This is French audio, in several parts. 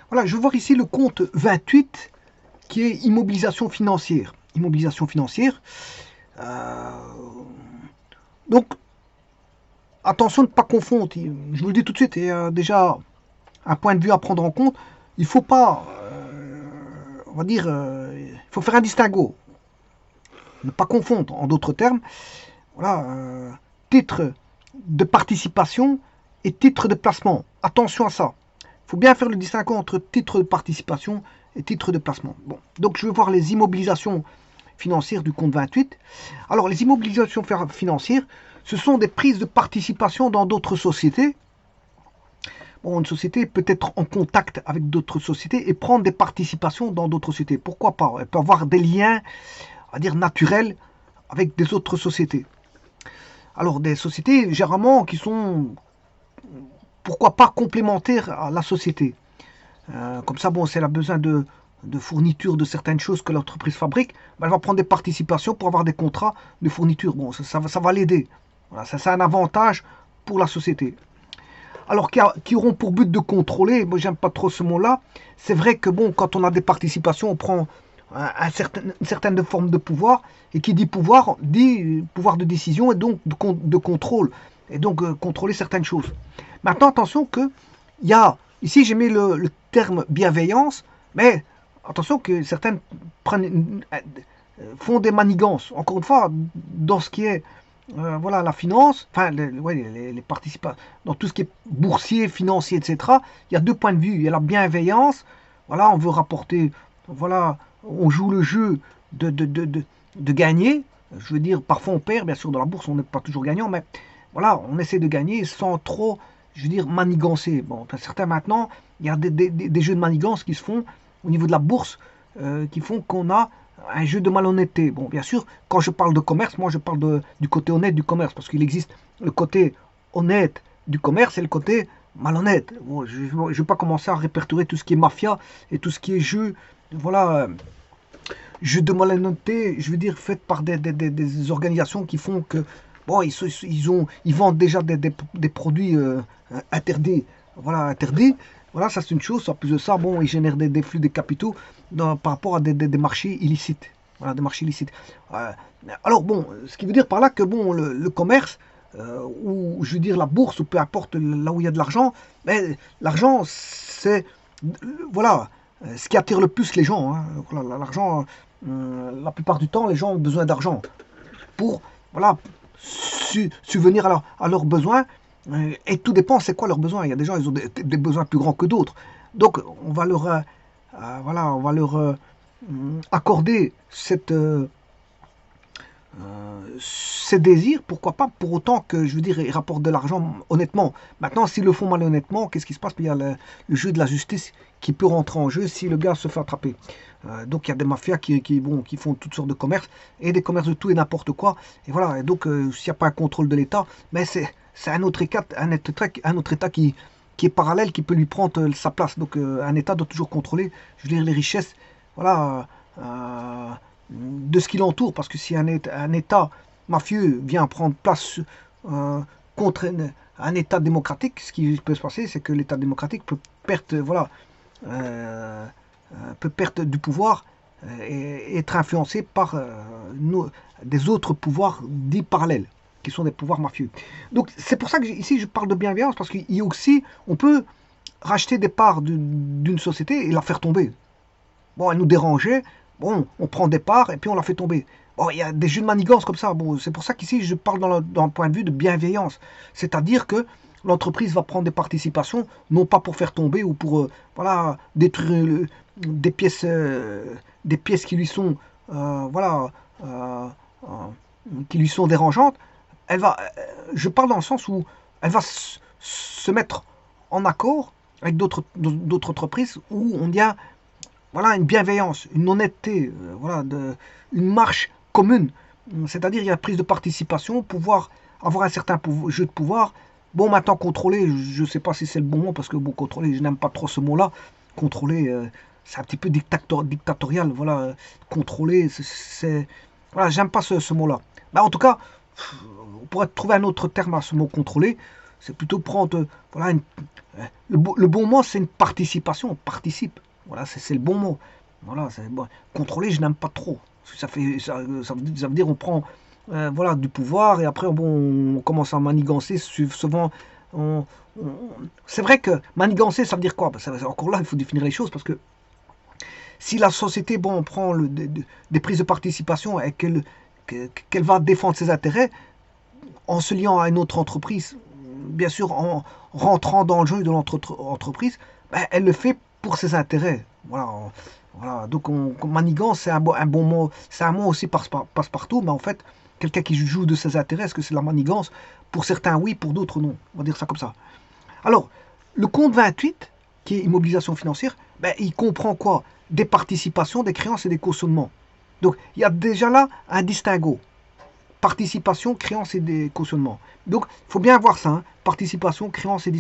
Voilà, je veux voir ici le compte 28 qui est immobilisation financière. Immobilisation financière. Euh, donc, attention de ne pas confondre. Je vous le dis tout de suite, il y a déjà un point de vue à prendre en compte. Il ne faut pas, on va dire, il faut faire un distinguo. Ne pas confondre, en d'autres termes, voilà, titre de participation et titre de placement. Attention à ça. Il faut bien faire le distinguo entre titre de participation et titre de placement. Bon, donc je vais voir les immobilisations financières du compte 28. Alors, les immobilisations financières, ce sont des prises de participation dans d'autres sociétés. Bon, une société peut être en contact avec d'autres sociétés et prendre des participations dans d'autres sociétés. Pourquoi pas? Elle peut avoir des liens, on va dire, naturels avec des autres sociétés. Alors, des sociétés, généralement, qui sont, pourquoi pas, complémentaires à la société. Comme ça, bon, si elle a besoin de fourniture de certaines choses que l'entreprise fabrique, ben, elle va prendre des participations pour avoir des contrats de fourniture. Bon, ça va l'aider. Voilà, ça, c'est un avantage pour la société. Alors, qui auront pour but de contrôler, moi j'aime pas trop ce mot-là, c'est vrai que bon, quand on a des participations, on prend une certaine forme de pouvoir, et qui dit pouvoir de décision et donc de contrôle, et donc contrôler certaines choses. Maintenant, attention que, il y a, ici j'ai mis le terme bienveillance, mais attention que certaines font des manigances. Encore une fois, dans ce qui est voilà, la finance, enfin les participants, dans tout ce qui est boursier, financier, etc., il y a deux points de vue. Il y a la bienveillance, voilà, on veut rapporter, voilà, on joue le jeu de gagner. Je veux dire, parfois on perd, bien sûr, dans la bourse, on n'est pas toujours gagnant, mais voilà, on essaie de gagner sans trop, je veux dire, manigancer. Bon, enfin, certains maintenant, il y a des jeux de manigance qui se font au niveau de la bourse, qui font qu'on a un jeu de malhonnêteté. Bon, bien sûr, quand je parle de commerce, moi je parle du côté honnête du commerce, parce qu'il existe le côté honnête du commerce et le côté malhonnête. Bon, je ne vais pas commencer à répertorier tout ce qui est mafia et tout ce qui est jeu, voilà, jeu de malhonnêteté, je veux dire, fait par des organisations qui font que, bon, ils vendent déjà des produits interdits. Voilà, interdits. Voilà, ça c'est une chose. En plus de ça, bon, ils génèrent des flux de capitaux par rapport à des marchés illicites. Voilà, des marchés illicites. Euh, alors bon, ce qui veut dire par là que bon, le commerce, ou je veux dire la bourse, ou peu importe là où il y a de l'argent, mais l'argent c'est, voilà, ce qui attire le plus les gens. Hein. Voilà, l'argent, la plupart du temps, les gens ont besoin d'argent pour, voilà, subvenir à leurs besoins. Et tout dépend, c'est quoi leurs besoins. Il y a des gens, ils ont des besoins plus grands que d'autres. Donc, on va leur, voilà, on va leur accorder ces désirs, pourquoi pas, pour autant que, je veux dire, ils rapportent de l'argent honnêtement. Maintenant, s'ils le font malhonnêtement, qu'est-ce qui se passe? Il y a le jeu de la justice qui peut rentrer en jeu si le gars se fait attraper. Donc il y a des mafias qui font toutes sortes de commerces, et des commerces de tout et n'importe quoi. Et voilà, et donc s'il n'y a pas un contrôle de l'État, mais c'est un autre État, un autre État qui est parallèle, qui peut lui prendre sa place. Donc un État doit toujours contrôler, je veux dire, les richesses, voilà, de ce qui l'entoure, parce que si un État mafieux vient prendre place contre un État démocratique, ce qui peut se passer, c'est que l'État démocratique peut perdre, voilà, euh, peut perdre du pouvoir et être influencé par des autres pouvoirs dits parallèles, qui sont des pouvoirs mafieux. Donc c'est pour ça que ici je parle de bienveillance, parce qu'il y a aussi, on peut racheter des parts d'une société et la faire tomber. Bon, elle nous dérangeait, bon, on prend des parts et puis on la fait tomber. Bon, il y a des jeux de manigance comme ça. Bon, c'est pour ça qu'ici, je parle dans le point de vue de bienveillance. C'est-à-dire que l'entreprise va prendre des participations, non pas pour faire tomber ou pour voilà, détruire des pièces qui lui sont, voilà, euh, qui lui sont dérangeantes. Je parle dans le sens où elle va se mettre en accord avec d'autres entreprises où on y a voilà, une bienveillance, une honnêteté, voilà, une marche commune. C'est-à-dire, il y a prise de participation, pouvoir avoir un certain jeu de pouvoir. Bon, maintenant, contrôler, je ne sais pas si c'est le bon mot, parce que bon, contrôler, je n'aime pas trop ce mot-là. Contrôler, c'est un petit peu dictatorial, voilà. Contrôler, voilà, j'aime pas ce mot-là. Mais en tout cas, on pourrait trouver un autre terme à ce mot contrôler. C'est plutôt prendre, voilà, le bon mot, c'est une participation, on participe. Voilà, c'est le bon mot. Voilà, bon. Contrôler, je n'aime pas trop. Ça veut dire on prend voilà, du pouvoir et après bon, on commence à manigancer. Souvent, on- on- c'est vrai que manigancer, ça veut dire quoi? Encore là, il faut définir les choses parce que si la société, bon, prend des prises de participation et qu'elle va défendre ses intérêts en se liant à une autre entreprise, bien sûr en rentrant dans le jeu de l'entreprise, ben, elle le fait pour ses intérêts. Voilà, voilà. Donc manigance, c'est un bon mot, c'est un mot aussi passe-partout, mais en fait, quelqu'un qui joue de ses intérêts, est-ce que c'est la manigance? Pour certains, oui, pour d'autres, non. On va dire ça comme ça. Alors, le compte 28, qui est immobilisation financière, ben, il comprend quoi? Des participations, des créances et des cautionnements. Donc, il y a déjà là un distinguo. Participation, créances et des cautionnements. Donc, il faut bien voir ça. Hein. Participation, créances et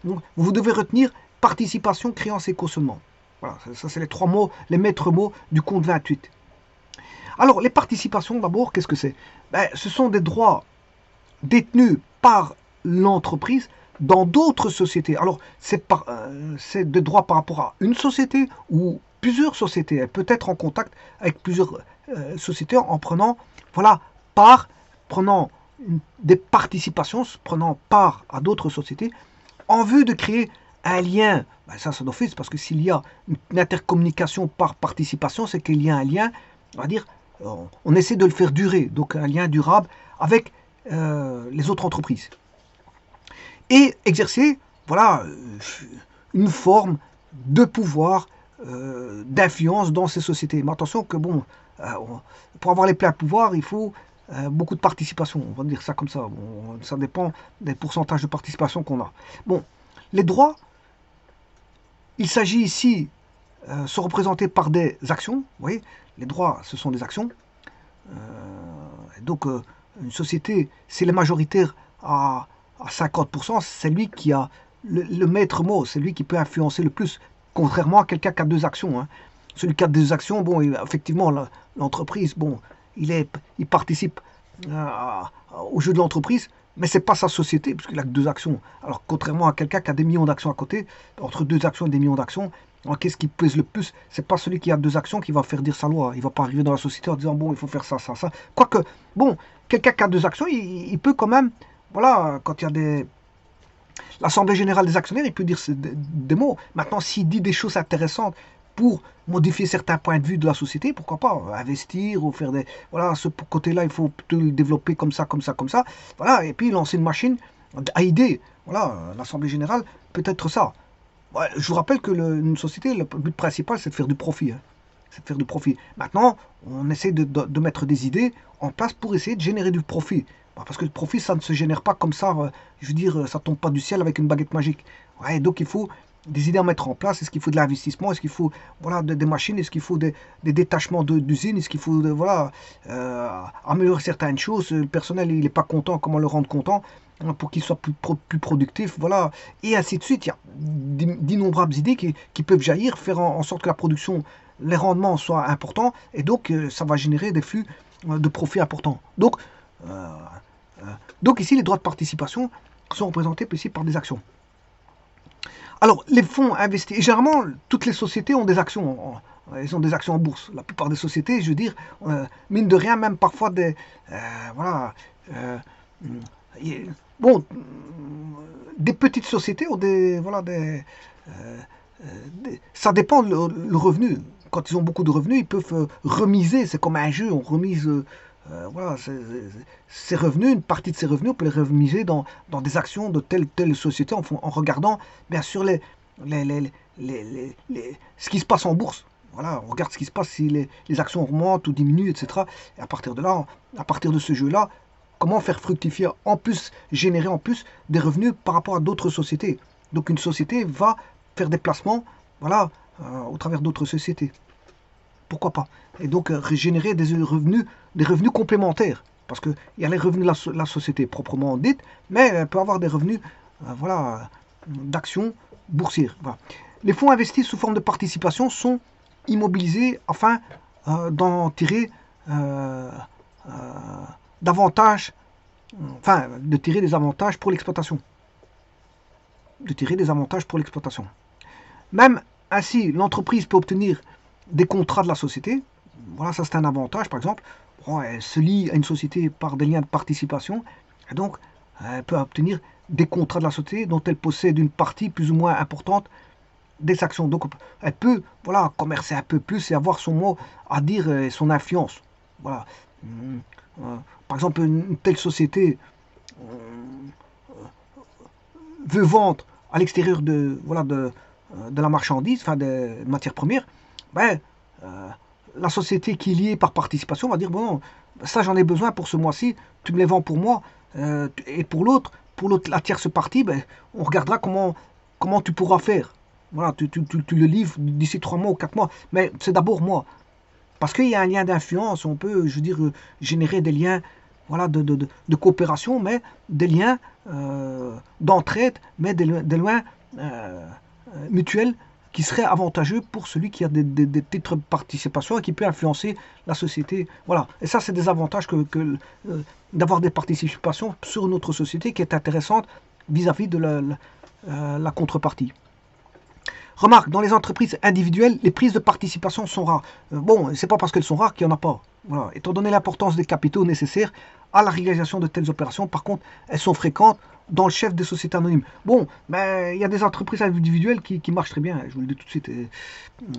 donc, vous devez retenir participation, créances et cautionnement. Voilà, ça c'est les trois mots, les maîtres mots du compte 28. Alors, les participations, d'abord, qu'est-ce que c'est? Ben, ce sont des droits détenus par l'entreprise dans d'autres sociétés. Alors, c'est des droits par rapport à une société ou plusieurs sociétés. Elle peut être en contact avec plusieurs sociétés en prenant, voilà, prenant des participations, prenant part à d'autres sociétés, en vue de créer un lien. Ben ça d'office, parce que s'il y a une intercommunication par participation, c'est qu'il y a un lien, on va dire, on essaie de le faire durer, donc un lien durable avec les autres entreprises. Et exercer, voilà, une forme de pouvoir, d'influence dans ces sociétés. Mais attention que, bon, pour avoir les pleins pouvoirs, il faut beaucoup de participation. On va dire ça comme ça. Bon, ça dépend des pourcentages de participation qu'on a. Bon, les droits, il s'agit ici sont représentés par des actions. Vous voyez, les droits, ce sont des actions. Donc, une société, c'est les majoritaires à 50%, c'est lui qui a le maître mot, c'est lui qui peut influencer le plus, contrairement à quelqu'un qui a deux actions. Hein. Celui qui a deux actions, bon, effectivement, l'entreprise, bon, il participe au jeu de l'entreprise, mais c'est pas sa société, puisqu'il a que deux actions. Alors, contrairement à quelqu'un qui a des millions d'actions à côté, entre deux actions et des millions d'actions, qu'est-ce qui pèse le plus? C'est pas celui qui a deux actions qui va faire dire sa loi. Il va pas arriver dans la société en disant bon, il faut faire ça, ça, ça. Quoique, bon, quelqu'un qui a deux actions, il peut quand même, voilà, quand il y a l'Assemblée générale des actionnaires, il peut dire des mots. Maintenant, s'il dit des choses intéressantes pour modifier certains points de vue de la société, pourquoi pas investir ou faire des... Voilà, ce côté-là, il faut plutôt le développer comme ça, comme ça, comme ça. Voilà, et puis lancer une machine à idées. Voilà, l'Assemblée générale peut être ça. Ouais, je vous rappelle que une société, le but principal, c'est de faire du profit. Hein. C'est de faire du profit. Maintenant, on essaie de mettre des idées en place pour essayer de générer du profit. Parce que le profit, ça ne se génère pas comme ça. Je veux dire, ça tombe pas du ciel avec une baguette magique. Ouais, donc il faut des idées à mettre en place. Est-ce qu'il faut de l'investissement? Est-ce qu'il faut voilà, des machines? Est-ce qu'il faut des détachements d'usines? Est-ce qu'il faut voilà, améliorer certaines choses? Le personnel, il n'est pas content. Comment le rendre content pour qu'il soit plus productif? Voilà. Et ainsi de suite. Il y a d'innombrables idées qui peuvent jaillir, faire en sorte que la production, les rendements soient importants. Et donc, ça va générer des flux de profit importants. Donc ici, les droits de participation sont représentés ici par des actions. Alors, les fonds investis, généralement, toutes les sociétés ont des actions. Elles ont des actions en bourse. La plupart des sociétés, je veux dire, mine de rien, même parfois des... voilà... bon, des petites sociétés ont des... Voilà, ça dépend le revenu. Quand ils ont beaucoup de revenus, ils peuvent remiser. C'est comme un jeu, on remise... voilà, ces revenus, une partie de ces revenus, on peut les remiser dans des actions de telle société en regardant, bien sûr, ce qui se passe en bourse. Voilà, on regarde ce qui se passe si les actions remontent ou diminuent, etc. Et à partir de là, à partir de ce jeu-là, comment faire fructifier en plus, générer en plus des revenus par rapport à d'autres sociétés. Donc une société va faire des placements, voilà, au travers d'autres sociétés. Pourquoi pas? Et donc régénérer des revenus complémentaires. Parce qu'il y a les revenus de la société proprement dite, mais elle peut avoir des revenus voilà, d'actions boursières. Voilà. Les fonds investis sous forme de participation sont immobilisés afin d'en tirer davantage, enfin de tirer des avantages pour l'exploitation. de tirer des avantages pour l'exploitation. Même ainsi, l'entreprise peut obtenir des contrats de la société. Voilà, ça c'est un avantage, par exemple. Bon, elle se lie à une société par des liens de participation, et donc elle peut obtenir des contrats de la société dont elle possède une partie plus ou moins importante des actions. Donc elle peut, voilà, commercer un peu plus et avoir son mot à dire et son influence. Voilà. Par exemple, une telle société veut vendre à l'extérieur de, voilà, de la marchandise, enfin des matières premières, ben, la société qui est liée par participation va dire, bon, ça j'en ai besoin pour ce mois-ci, tu me les vends pour moi, et pour l'autre, la tierce partie, ben, on regardera comment tu pourras faire. Voilà, tu le livres d'ici 3 mois ou 4 mois, mais c'est d'abord moi. Parce qu'il y a un lien d'influence, on peut, je veux dire, générer des liens, voilà, de coopération, mais des liens d'entraide, mais des liens mutuels qui seraient avantageux pour celui qui a des titres de participation et qui peut influencer la société. Voilà. Et ça, c'est des avantages d'avoir des participations sur notre société qui est intéressante vis-à-vis de la contrepartie. Remarque, dans les entreprises individuelles, les prises de participation sont rares. Bon, c'est pas parce qu'elles sont rares qu'il n'y en a pas. Voilà. Étant donné l'importance des capitaux nécessaires à la réalisation de telles opérations, par contre, elles sont fréquentes dans le chef des sociétés anonymes. Bon, mais il y a des entreprises individuelles qui marchent très bien, je vous le dis tout de suite.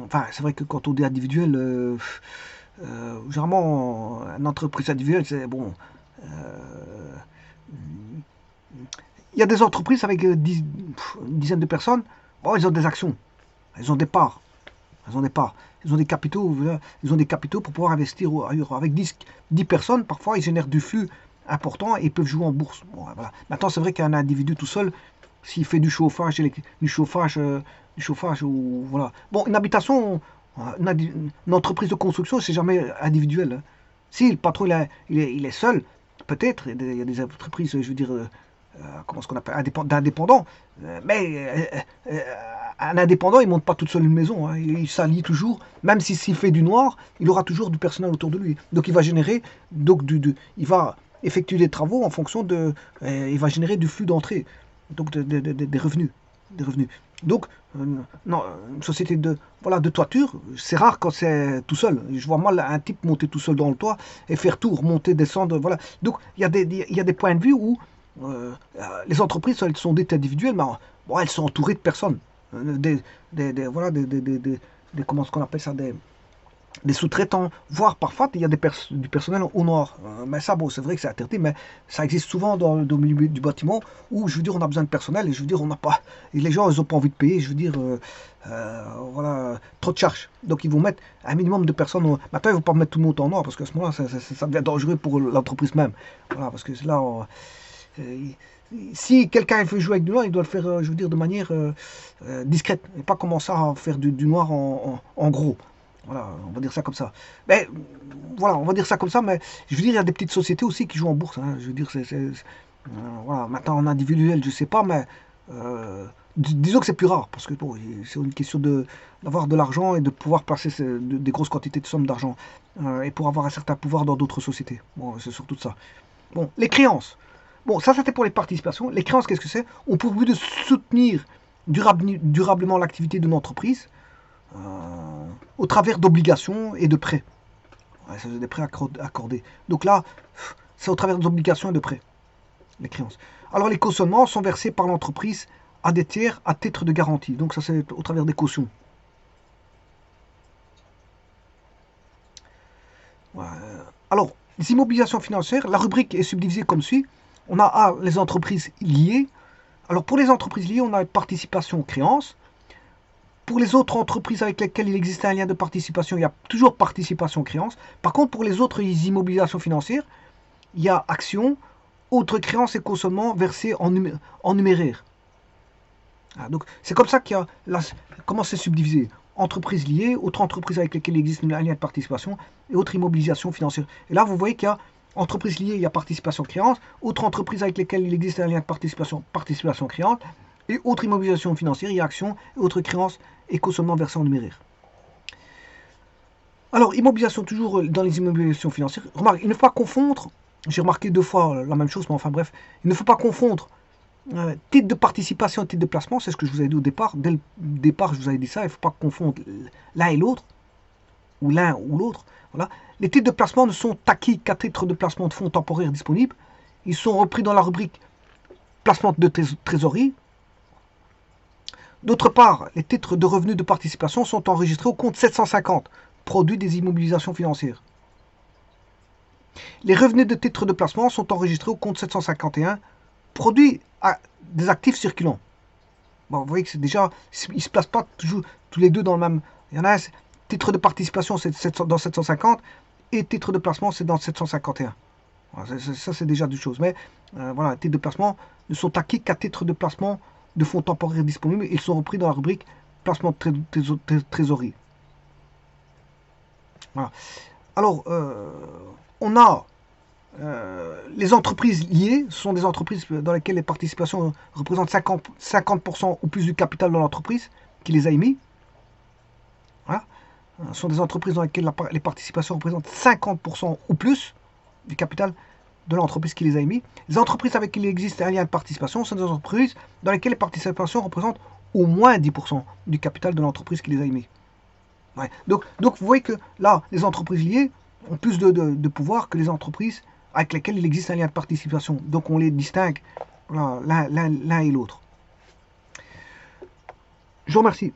Enfin, c'est vrai que quand on dit individuel, généralement, une entreprise individuelle, c'est bon. Il y a des entreprises avec une dizaine de personnes. Bon, ils ont des actions, ils ont des parts, ils ont des capitaux, ils ont des capitaux pour pouvoir investir ailleurs. Avec 10 personnes, parfois, ils génèrent du flux important et ils peuvent jouer en bourse. Bon, voilà. Maintenant, c'est vrai qu'un individu tout seul, s'il fait du chauffage, ou voilà. Bon, une habitation, une entreprise de construction, c'est jamais individuel. Hein. Si le patron il est seul, peut-être, il y a des entreprises, je veux dire, comment ce qu'on appelle, d'indépendants. Mais un indépendant, il ne monte pas tout seul une maison. Hein. Il s'allie toujours, même s'il fait du noir, il aura toujours du personnel autour de lui. Donc il va générer, il va effectuer des travaux en fonction de, il va générer du flux d'entrée, donc des revenus, Donc non, une société de toiture, c'est rare quand c'est tout seul. Je vois mal un type monter tout seul dans le toit et faire tout, remonter, descendre, voilà. Donc il y a des points de vue où les entreprises, elles sont dites individuelles, mais bon, elles sont entourées de personnes. Voilà, comment est-ce qu'on appelle ça, des sous-traitants, voire parfois il y a du personnel au noir. Mais ça, bon, c'est vrai que c'est interdit, mais ça existe souvent dans le milieu du bâtiment où, je veux dire, on a besoin de personnel et je veux dire, on n'a pas. Et les gens, ils n'ont pas envie de payer, je veux dire, voilà, trop de charges. Donc ils vont mettre un minimum de personnes. Maintenant, ils ne vont pas mettre tout le monde en noir parce qu'à ce moment-là, ça devient dangereux pour l'entreprise même. Voilà, parce que là, si quelqu'un veut jouer avec du noir, il doit le faire, je veux dire, de manière discrète et pas commencer à faire du noir en gros. Voilà, on va dire ça comme ça. Mais voilà, on va dire ça comme ça, mais je veux dire, il y a des petites sociétés aussi qui jouent en bourse. Hein. Je veux dire, voilà, maintenant en individuel, je sais pas, mais disons que c'est plus rare, parce que bon, c'est une question d'avoir de l'argent et de pouvoir placer des grosses quantités de sommes d'argent, et pour avoir un certain pouvoir dans d'autres sociétés. Bon, c'est surtout ça. Bon, les créances. Bon, ça c'était pour les participations. Les créances, qu'est-ce que c'est? On pour but de soutenir durablement l'activité d'une entreprise, au travers d'obligations et de prêts. Ouais, c'est des prêts accordés. Donc là, c'est au travers d'obligations et de prêts, les créances. Alors les cautionnements sont versés par l'entreprise à des tiers à titre de garantie. Donc ça, c'est au travers des cautions. Ouais. Alors, les immobilisations financières, la rubrique est subdivisée comme suit. On a les entreprises liées. Alors pour les entreprises liées, on a participation créance. Pour les autres entreprises avec lesquelles il existe un lien de participation, il y a toujours participation-créance. Par contre, pour les autres immobilisations financières, il y a actions, autres créances et cautionnements versés en numéraire. Ah, donc, c'est comme ça qu'il y a comment c'est subdivisé. Entreprises liées, autres entreprises avec lesquelles il existe un lien de participation et autres immobilisations financières. Et là, vous voyez qu'il y a entreprises liées, il y a participation-créance, autres entreprises avec lesquelles il existe un lien de participation-créance, et autres immobilisations financières, il y a actions, et autres créances et cautionnements versés en numéraire. Alors, immobilisation, toujours dans les immobilisations financières. Remarque, il ne faut pas confondre, j'ai remarqué 2 fois la même chose, mais enfin bref, il ne faut pas confondre Titre de participation, titre de placement, c'est ce que je vous ai dit au départ. Dès le départ, je vous avais dit ça, il ne faut pas confondre l'un et l'autre, ou l'un ou l'autre. Voilà. Les titres de placement ne sont acquis qu'à titre de placement de fonds temporaires disponibles. Ils sont repris dans la rubrique placement de trésorerie. D'autre part, les titres de revenus de participation sont enregistrés au compte 750, produit des immobilisations financières. Les revenus de titres de placement sont enregistrés au compte 751, produit des actifs circulants. Bon, vous voyez que c'est déjà, ils ne se placent pas toujours tous les deux dans le même. Il y en a un, titre de participation, c'est dans 750, et titre de placement, c'est dans 751. Voilà, ça, c'est déjà deux choses. Mais voilà, les titres de placement ne sont acquis qu'à titre de placement de fonds temporaires disponibles. Ils sont repris dans la rubrique placement de trésorerie. Voilà. Alors, on a les entreprises liées. Ce sont des entreprises dans lesquelles les participations représentent 50% ou plus du capital de l'entreprise qui les a émis. Voilà. Ce sont des entreprises dans lesquelles les participations représentent 50% ou plus du capital de l'entreprise qui les a émis. Les entreprises avec qui il existe un lien de participation sont des entreprises dans lesquelles les participations représentent au moins 10% du capital de l'entreprise qui les a émis. Ouais. Donc, vous voyez que là, les entreprises liées ont plus de pouvoir que les entreprises avec lesquelles il existe un lien de participation. Donc, on les distingue l'un et l'autre. Je vous remercie.